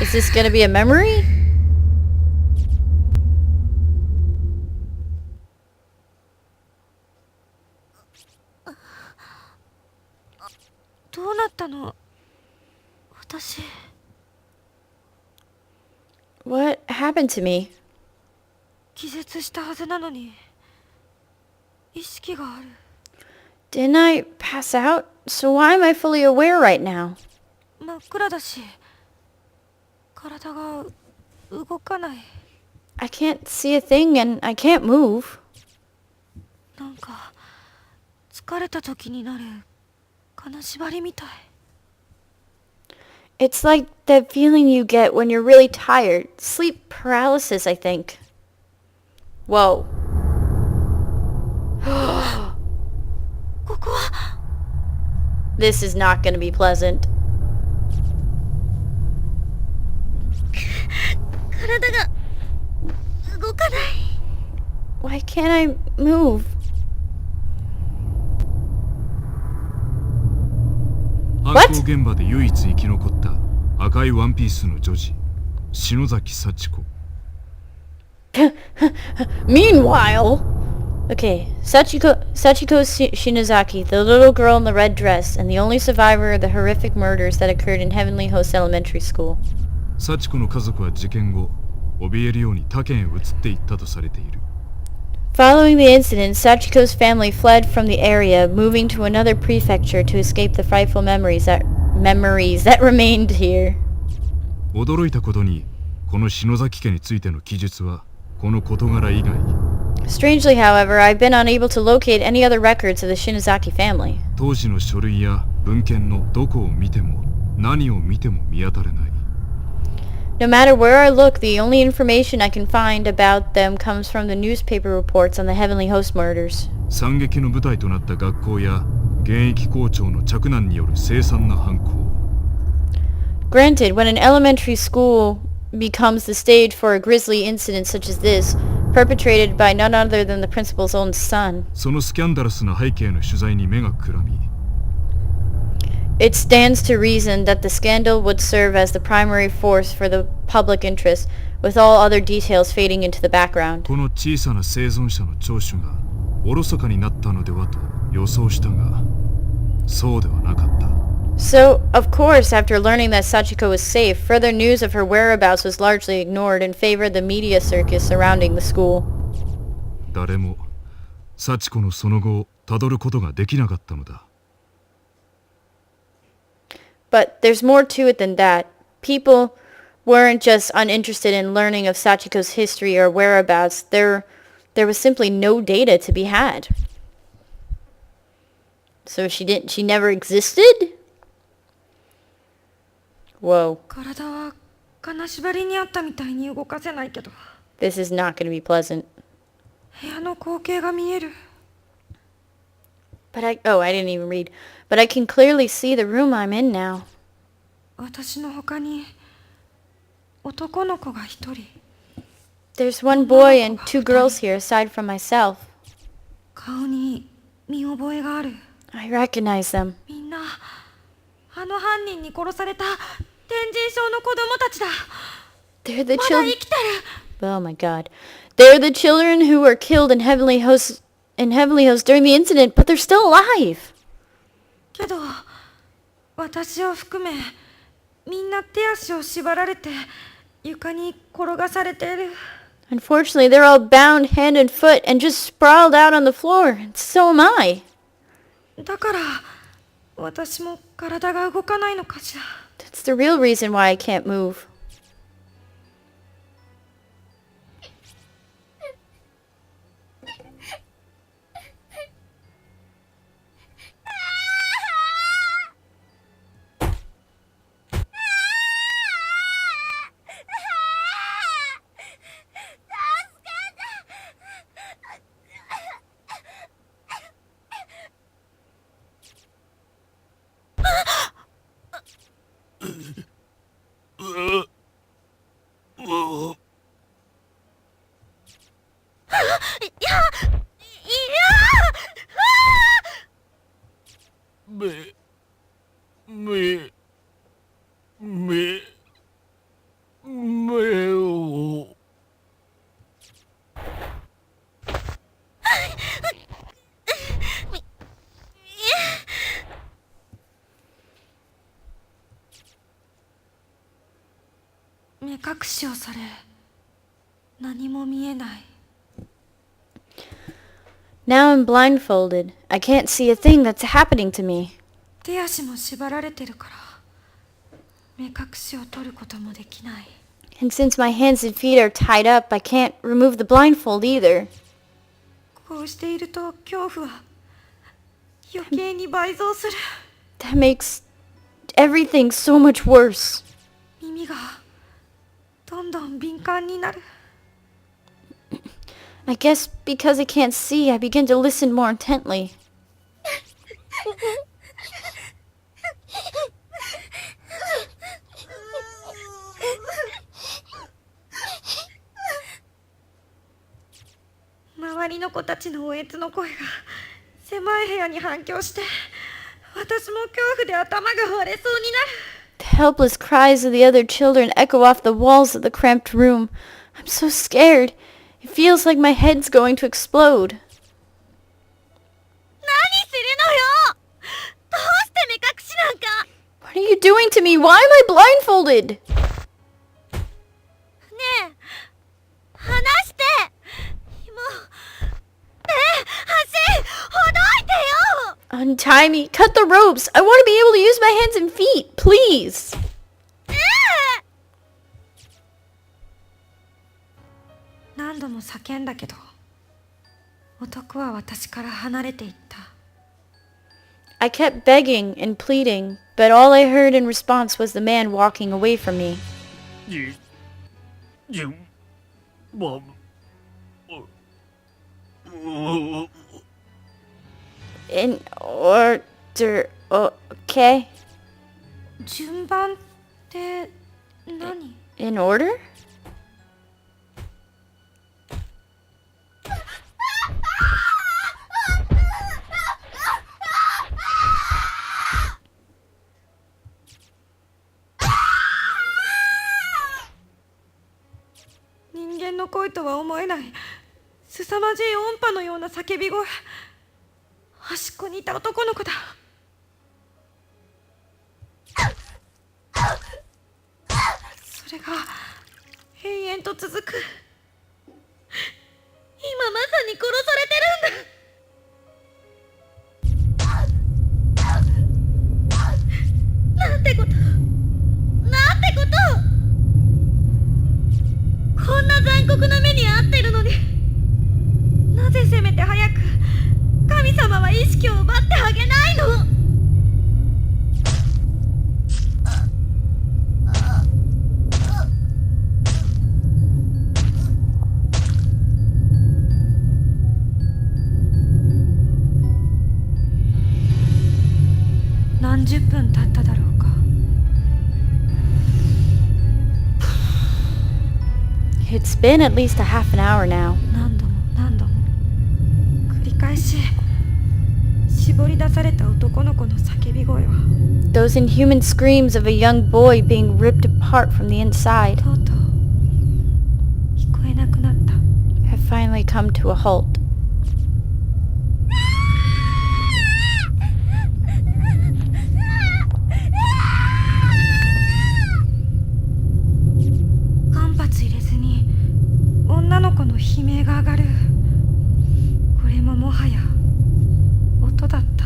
Is this gonna be a memory? どうなったの？私。What happened to me? 気絶したはずなのに意識がある。 Didn't I pass out? So why am I fully aware right now? 真っ暗だし体が動かない。 I can't see a thing and I can't move. なんか疲れた時になる金縛りみたい。 It's like that feeling you get when you're really tired. Sleep paralysis, I think. Whoa. ここは This is not gonna be pleasant. 体が動かない。 Why can't I move? 犯行現場で唯一生き残った赤いワンピースの女児、篠崎幸子。 Meanwhile... Okay, Sachiko Shinozaki, the little girl in the red dress, and the only survivor of the horrific murders that occurred in Heavenly Host Elementary School. 幸子の家族は事件後、怯えるように他県へ移っていったとされている。 Following the incident, Sachiko's family fled from the area, moving to another prefecture to escape the frightful memories that remained here. 驚いたことに、この篠崎家についての記述はこの事柄以外。 Strangely, however, I've been unable to locate any other records of the Shinozaki family. 当時の書類や文献のどこを見ても何を見ても見当たらない。 No matter where I look, the only information I can find about them comes from the newspaper reports on the Heavenly Host murders. 惨劇の舞台となった学校や現役校長の嫡男による凄惨な犯行。 Granted, when an elementary school becomes the stage for a grisly incident such as this, perpetrated by none other than the principal's own son, そのスキャンダラスな背景の取材に目がくらみ、 it stands to reason that the scandal would serve as the primary force for the public interest, with all other details fading into the background. この小さな生存者の聴取がおろそかになったのではと予想したが、そうではなかった。 So, of course, after learning that Sachiko was safe, further news of her whereabouts was largely ignored and favored the media circus surrounding the school. 誰も幸子のその後をたどることができなかったのだ。 But there's more to it than that. People weren't just uninterested in learning of Sachiko's history or whereabouts. There was simply no data to be had. So she never existed? Whoa. 体は金縛りにあったみたいに動かせないけど This is not going to be pleasant. 部屋の光景が見える。 But I didn't even read. But I can clearly see the room I'm in now. 私の他に男の子が一人。 There's one boy and two girls here aside from myself. 顔に見覚えがある。 I recognize them. みんなあの犯人に殺された天神症の子供たちだ。 They're the まだ children. 生きてる。 Oh my god. They're the children who were killed in Heavenly Host during the incident, but they're still alive. けど私を含めみんな手足を縛られて床に転がされている。 Unfortunately, they're all bound hand and foot and just sprawled out on the floor. And so am I. だから私も体が動かないのかしら。 That's the real reason why I can't move. 目隠しをされ、何も見えない。 Now I'm blindfolded. I can't see a thing that's happening to me. 手足も縛られてるから、目隠しを取ることもできない。 And since my hands and feet are tied up, I can't remove the blindfold either. こうしていると恐怖は余計に倍増する。 That makes everything so much worse. 耳がどんどん敏感になる。 I guess because I can't see, I begin to listen more intently. 周りの子たちのおえつの声が狭い部屋に反響して、私も恐怖で頭が割れそうになる。 The helpless cries of the other children echo off the walls of the cramped room. I'm so scared. It feels like my head's going to explode. 何するのよ。どうして目隠しなんか。 What are you doing to me? Why am I blindfolded? ねえ、話して。もう、足、ほどいてよ。 Untie me. Cut the ropes. I want to be able to use my hands and feet. Please. 何度も叫んだけど、男は私から離れていった。 I kept begging and pleading, but all I heard in response was the man walking away from me. In order, okay? 順番って何？ In order? 人間の声とは思えない凄まじい音波のような叫び声。端っこにいた男の子だ。それが永遠と続く。今まさに殺されてるんだ。なんてこと、なんてこと。こんな残酷な目に遭ってるのに、なぜせめて早く神様は意識を奪ってあげないの。何十分経っただろうか。It's been at least a half an hour now. 何度も何度も繰り返し絞り出された男の子の叫び声は Those inhuman screams of a young boy being ripped apart from the inside とうとう聞こえなくなった。 have finally come to a halt. 間髪入れずに女の子の悲鳴が上がる。これももはや音だった。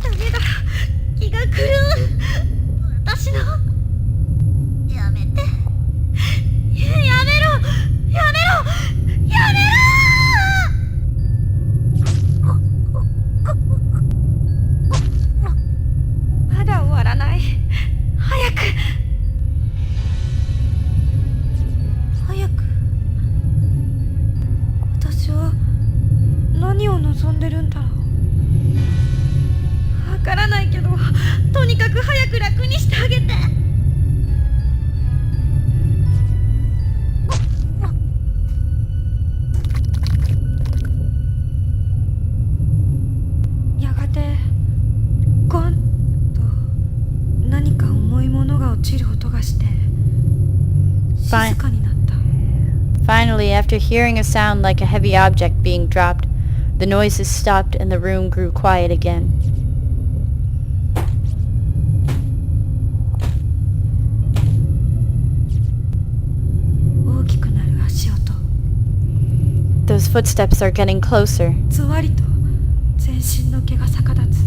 ダメだ、気が狂う。私のやめて、やめろ、やめろ、やめろ。まだ終わらない。早く早く。私は何を望んでるんだろう。わからないけど、とにかく早く楽にしてあげて。やがてゴンと静かになった。 Finally, after hearing a sound like a heavy object being dropped, the noises stopped and the room grew quiet again. 大きくなる足音。 Those footsteps are getting closer. ずわりと全身の毛が逆立つ。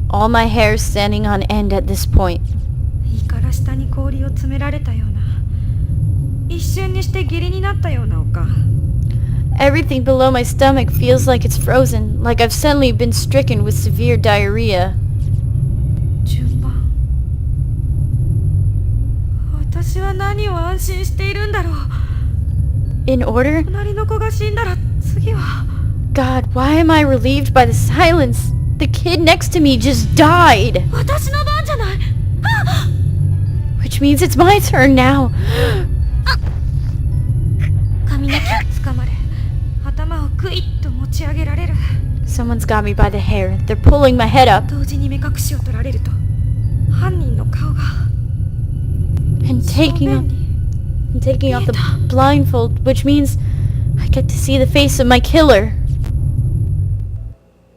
All my hair is standing on end at this point. 胃から下に氷を詰められたような、一瞬にして下痢になったような丘。 Everything below my stomach feels like it's frozen, like I've suddenly been stricken with severe diarrhea. 順番。私は何を安心しているんだろう。 In order? 隣の子が死んだら次は。 God, why am I relieved by the silence? The kid next to me just died. 私の番じゃない。 Which means it's my turn now. 髪の毛をつかまれ、頭をグイッと持ち上げられる。 Someone's got me by the hair. They're pulling my head up 同時に目隠しを取られると、犯人の顔が and 正 taking 面 off, に。 and taking off the blindfold, which means I get to see the face of my killer.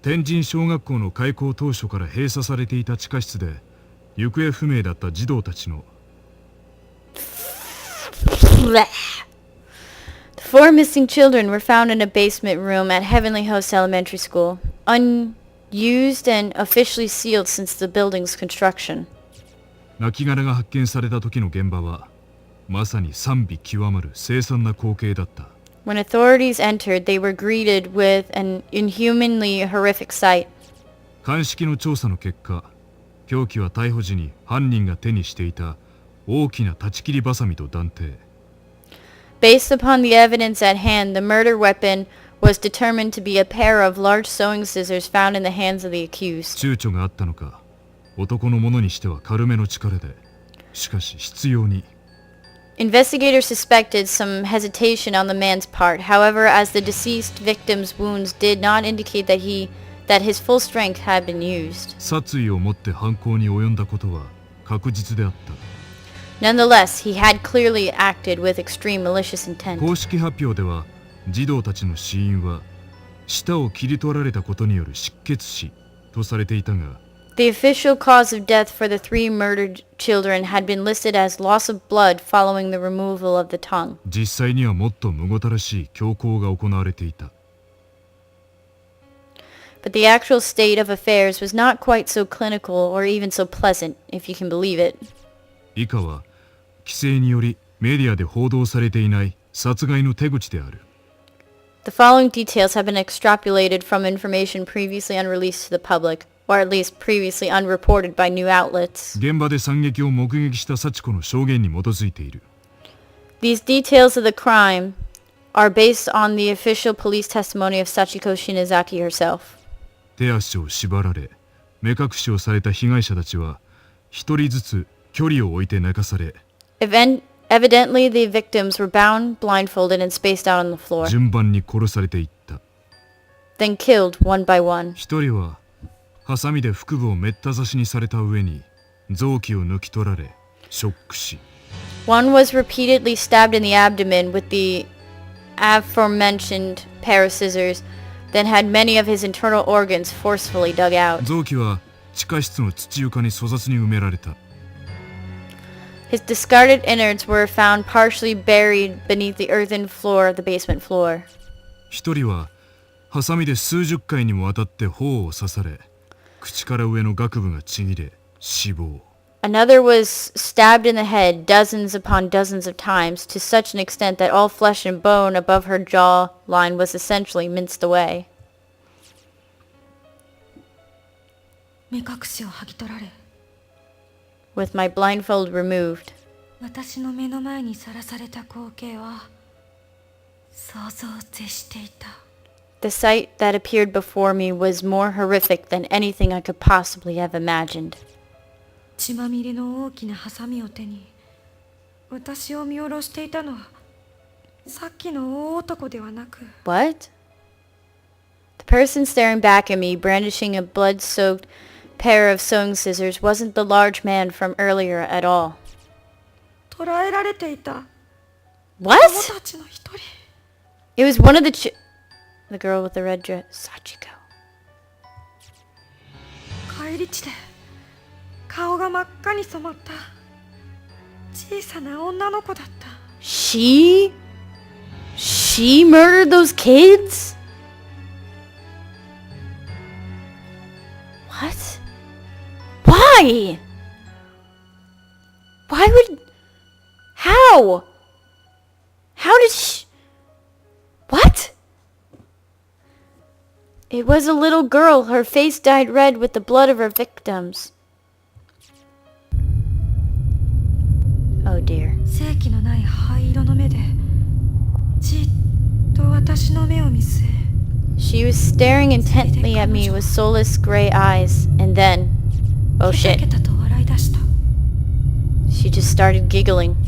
天神小学校の開校当初から閉鎖されていた地下室で行方不明だった児童たちの The 4 missing children were found in a basement room at Heavenly Host Elementary School, unused and officially sealed since the building's construction. 亡骸が発見された時の現場はまさに惨美極まる凄惨な光景だった。 When authorities entered, they were greeted with an inhumanly horrific sight. 鑑識の調査の結果、凶器は逮捕時に犯人が手にしていた大きな断ち切りバサミと断定。 Based upon the evidence at hand, the murder weapon was determined to be a pair of large sewing scissors found in the hands of the accused. 躊躇があったのか、男のものにしては軽めの力で、しかし執拗に。 Investigators suspected some hesitation on the man's part. However, as the deceased victim's wounds did not indicate that his full strength had been used. 殺意を持って犯行に及んだことは確実であった。 Nonetheless, he had clearly acted with extreme malicious intent. 公式発表では、児童たちの死因は舌を切り取られたことによる失血死とされていたが、 The official cause of death for the 3 murdered children had been listed as loss of blood following the removal of the tongue. 実際にはもっとむごたらしい凶行が行われていた。 But the actual state of affairs was not quite so clinical or even so pleasant, if you can believe it. 以下は規制によりメディアで報道されていない殺害の手口である。 The following details have been extrapolated from information previously unreleased to the public, or at least previously unreported by new outlets. 現場で惨劇を目撃した幸子の証言に基づいている。 These details of the crime are based on the official police testimony of Sachiko Shinazaki herself. 手足を縛られ、目隠しをされた被害者たちは一人ずつ距離を置いて寝かされ、 Evidently, the victims were bound, blindfolded, and spaced out on the floor, 順番に殺されていった。 then killed one by one. 一人はハサミで腹部をめった刺しにされた上に臓器を抜き取られショック死。 One was repeatedly stabbed in the abdomen with the aforementioned pair of scissors, then had many of his internal organs forcefully dug out. 臓器は地下室の土床に粗雑に埋められた。 His discarded innards were found partially buried beneath the earthen floor of the basement floor. 一人はハサミで数十回にもわたって頬を刺され、口から上の顎部がちぎれ死亡。 Another was stabbed in the head dozens upon dozens of times, to such an extent that all flesh and bone above her jawline was essentially minced away. 目隠しを剥ぎ取られ、 With my blindfold removed, 私の目の前にさらされた光景は想像を絶していた。 the sight that appeared before me was more horrific than anything I could possibly have imagined. 血まみれの大きなハサミを手に私を見下ろしていたのはさっきの大男ではなく、 What? The person staring back at me, brandishing a blood-soaked pair of sewing scissors, wasn't the large man from earlier at all. 捕らえられていた。What? たちの一人。 It was one of the girl with the red dress. Sachiko. 帰り地で顔が真っ赤に染まった小さな女の子だった。 She murdered those kids? What? Why? Why would... How? How did she... What? It was a little girl. Her face dyed red with the blood of her victims. Oh dear. 正気のない灰色の目でじっと私の目を見据え、 She was staring intently at me with soulless gray eyes, and then... Oh ケタ shit. ケタと笑い出した。 She just started giggling.「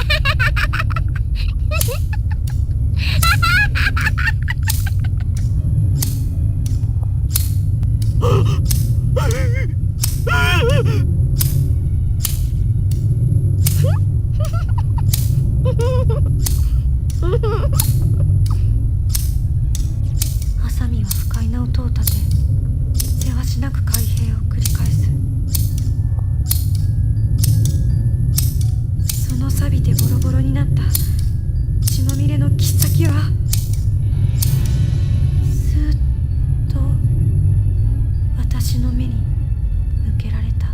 ハサミは不快な音を立て、せわしなく開閉を繰り返す。その錆びてボロボロになった血まみれの切っ先はスーッと私の目に向けられた。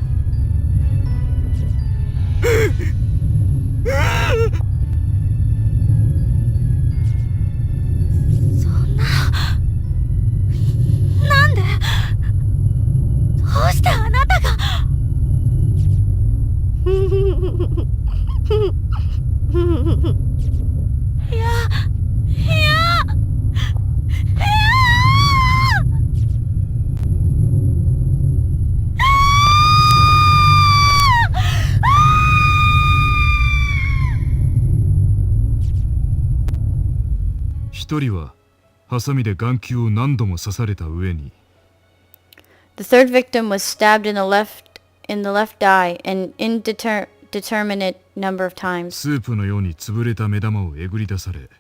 そんな、なんで、どうしてあなたが。いや、一人はハサミで眼球を何度も刺された上に、 The third victim was stabbed in the left eye an indeterminate number of times. スープのように潰れた目玉をえぐり出され、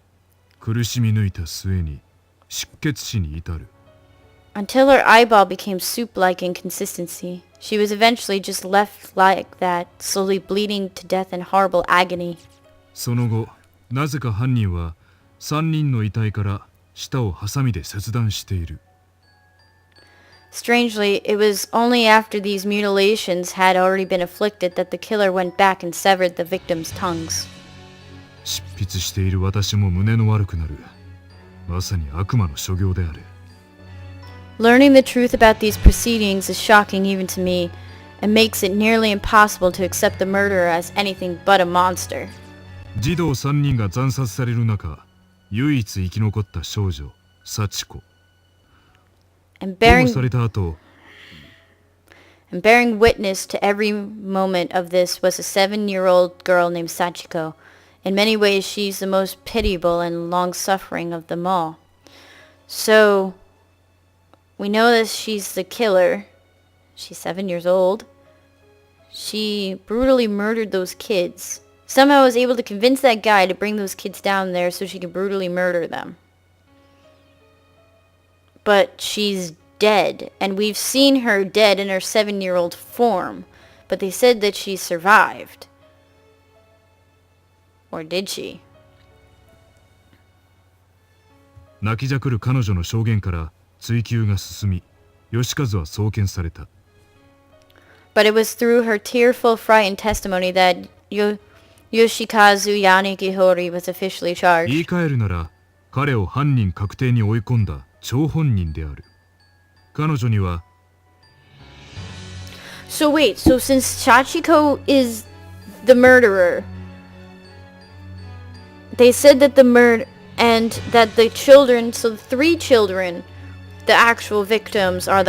苦しみ抜いた末に失血死に至る。 Until her eyeball became soup-like in consistency. She was eventually just left like that, slowly bleeding to death in horrible agony. その後、なぜか犯人は3人の遺体から舌をハサミで切断している。 Strangely, it was only after these mutilations had already been inflicted that the killer went back and severed the victims' tongues. 執筆している私も胸の悪くなる。まさに悪魔の所業である。 Learning the truth about these proceedings is shocking even to me, and makes it nearly impossible to accept the murderer as anything but a monster. 児童3人が惨殺される中、唯一生き残った少女、幸子。 And 保護 bearing された後、 bearing witness to every moment of this was a 7-year-old girl named Sachiko. In many ways, she's the most pitiable and long-suffering of them all. So, we know that she's the killer. She's 7 years old. She brutally murdered those kids. Somehow was able to convince that guy to bring those kids down there so she could brutally murder them. But she's dead, and we've seen her dead in her 7-year-old form. But they said that she survived. Or did she? 泣きじゃくる彼女の証言から追及が進み、義和は送検された。 But it was through her tearful, frightened testimony that Yoshikazu Yanikihori was officially 言い charged. 換えるなら、彼を犯人確定に追い込んだ張本人である。彼女には、 So wait, so since Sachiko is the murderer, they said that and that the children, so the 3 children, the actual victims are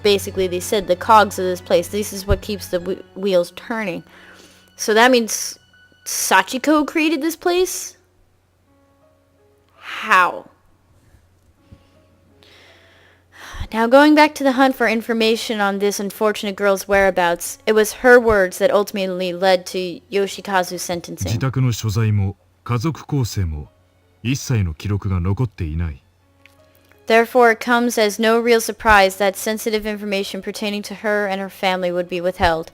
basically they said the cogs of this place. This is what keeps the wheels turning. So that means Sachiko created this place? How? Now going back to the hunt for information on this unfortunate girl's whereabouts, it was her words that ultimately led to Yoshikazu's 自 sentencing. 宅の所在も家族構成も一切の記録が残っていない。 Therefore, it comes as no real surprise that sensitive information pertaining to her and her family would be withheld.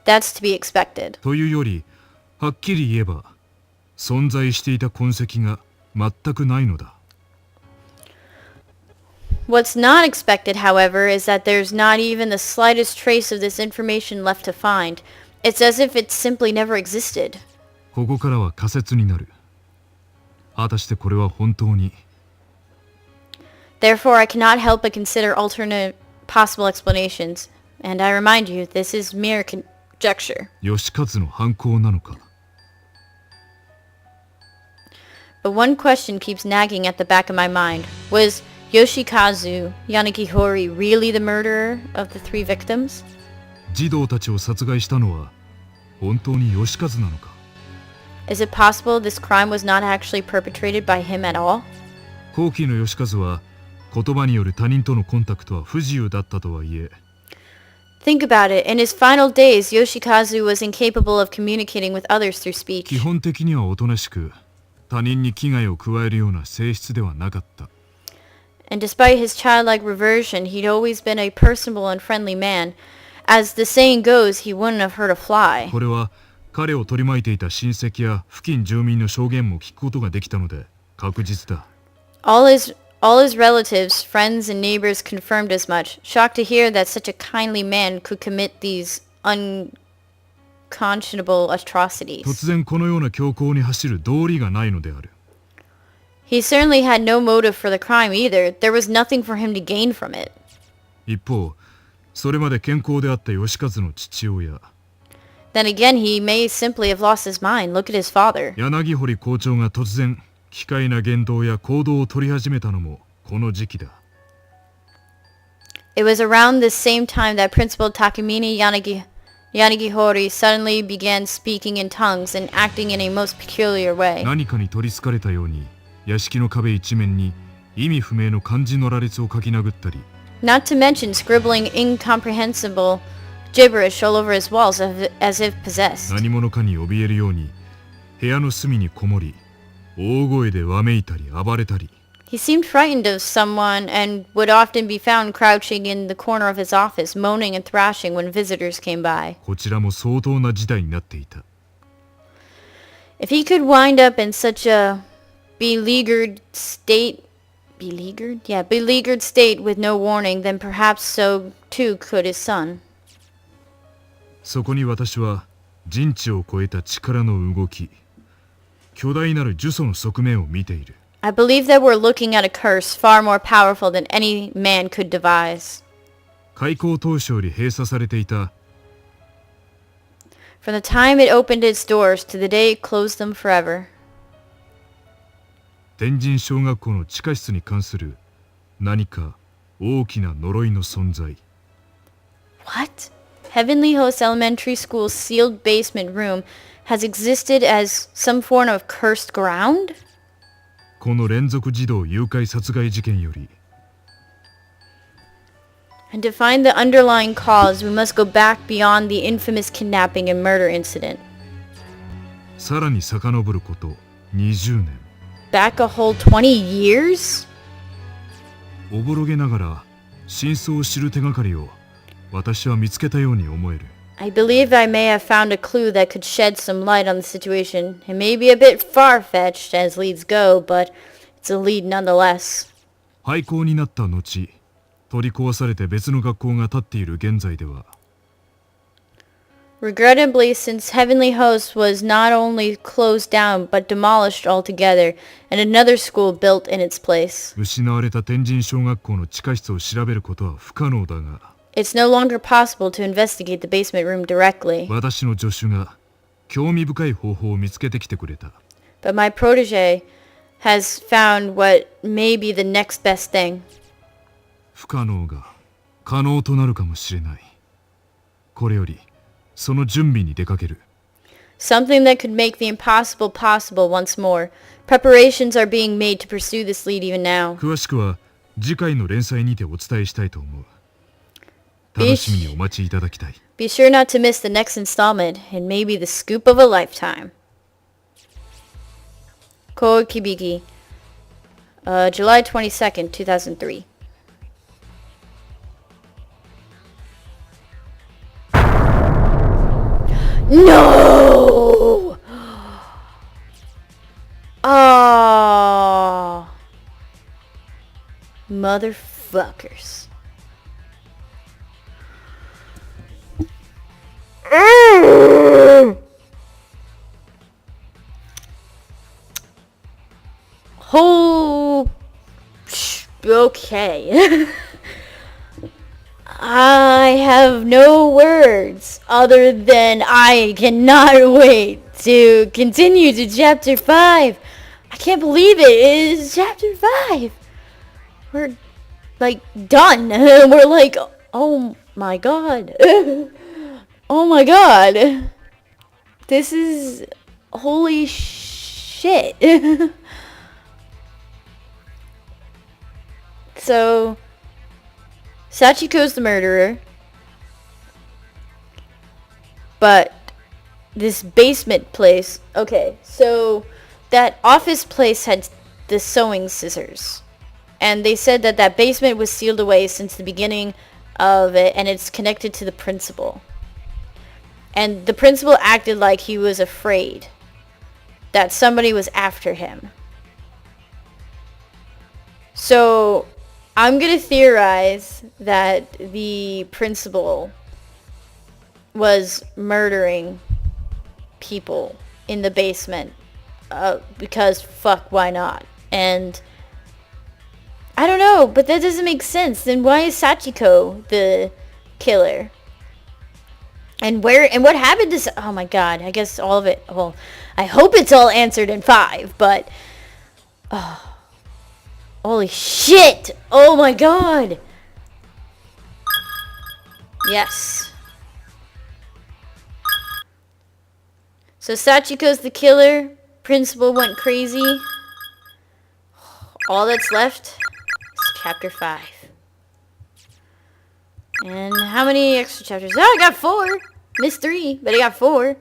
That's to be expected. というより、はっきり言えば存在していた痕跡が全くないのだ。 What's not expected, however, is that there's not even the slightest trace of this information left to find. It's as if it simply never existed. ここからは仮説になる。果たしてこれは本当に。 Therefore, I cannot help but consider alternate possible explanations. And I remind you, this is mere conjecture. 義和の犯行なのか。 But one question keeps nagging at the back of my mind. Was Yoshikazu Yanagihori really the murderer of the 3 victims? 児童たちを殺害したのは本当に義和なのか。 Is it possible this crime was not actually perpetrated by him at all? 後期の義和は言葉による他人とのコンタクトは不自由だったとはいえ、 Think about it. In his final days, Yoshikazu was incapable of communicating with others through 基 speech. 本的にはおとなしく他人に危害を加えるような性質ではなかった。 And despite his childlike reversion, he'd always been a personable and friendly man. As the saying goes, he wouldn't have hurt a fly. これは彼を取り巻いていた親戚や付近住民の証言も聞くことができたので確実だ。 All his relatives, friends, and neighbors confirmed as much, shocked to hear that such a kindly man could commit these unconscionable 突 atrocities. 然このような強行に走る道理がないのである。 He certainly had no motive for the crime either. There was nothing for him to gain from it. 一方、それまで健康であった義和の父親、 Then again, he may simply have lost his mind. Look at his father. 柳堀校長が突然奇怪な言動や行動を取り始めたのもこの時期だ。 It was around this same time that Principal Takamine Yanagihori suddenly began speaking in tongues and acting in a most peculiar way. 何かに取りつかれたように屋敷の壁一面に意味不明の漢字の羅列を書き殴ったり、 Not to mention scribbling incomprehensible gibberish all over his walls as if possessed. 何者かに怯えるように部屋の隅にこもり大声でわめいたり暴れたり、 He seemed frightened of someone and would often be found crouching in the corner of his office, moaning and thrashing when visitors came by. こちらも相当な事態になっていた。 If he could wind up in such a beleaguered state with no warning, then perhaps so too could his son. そこに私は人知を超えた力の動き、巨大なる呪詛の側面を見ている。 I believe that we're looking at a curse far more powerful than any man could devise. 開校当初より閉鎖されていた From the time it opened its doors to the day it closed them forever. 天神小学校の地下室に関する何か大きな呪いの存在。 What? Heavenly Host Elementary School's sealed basement room has existed as some form of cursed ground? この連続児童誘拐殺害事件より And to find the underlying cause, we must go back beyond the infamous kidnapping and murder incident. さらに遡ること20年。 Back a whole 20 years? おぼろげながら真相を知る手がかりを私は見つけたように思える。 I believe I may have found a clue that could shed some light on the situation. It may be a bit far-fetched as leads go, but it's a lead nonetheless. 廃校になった後、取り壊されて別の学校が建っている現在では、 Regrettably, since Heavenly Host was not only closed down but demolished altogether, and another school built in its place. 失われた天神小学校の地下室を調べることは不可能だが、 It's no longer possible to investigate the basement room directly. 私の助手が興味深い方法を見つけてきてくれた。 But my protege has found what may be the next best thing. 不可能が可能となるかもしれない。これよりその準備に出かける。 Something that could make the impossible possible once more. Preparations are being made to pursue this lead even now. 詳しくは次回の連載にてお伝えしたいと思う。楽しみにお待ちいただきたい。 Be sure not to miss the next installment. It may be the scoop of a lifetime. Ko Kibiki. July 22nd, 2003. No! Oh. Motherfuckers. Oh. Okay. I have no words other than I cannot wait to continue to chapter 5. I can't believe it. It is chapter 5. We're like done. We're like, oh my god. Oh my god. This is holy shit. So Sachiko's the murderer. But this basement place, okay, so that office place had the sewing scissors. And they said that that basement was sealed away since the beginning of it, and it's connected to the principal. And the principal acted like he was afraid that somebody was after him. So I'm going to theorize that the principal was murdering people in the basement because fuck, why not? And I don't know, but that doesn't make sense. Then why is Sachiko the killer? And what happened to... Oh my god, I guess all of it... Well, I hope it's all answered in 5, but... Oh, holy shit! Oh my god! Yes. So Sachiko's the killer. Principal went crazy. All that's left is chapter 5. And how many extra chapters? Oh, I got 4. Missed 3, but I got 4.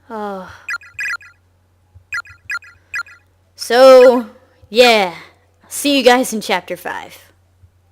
Oh. So, yeah. See you guys in chapter 5.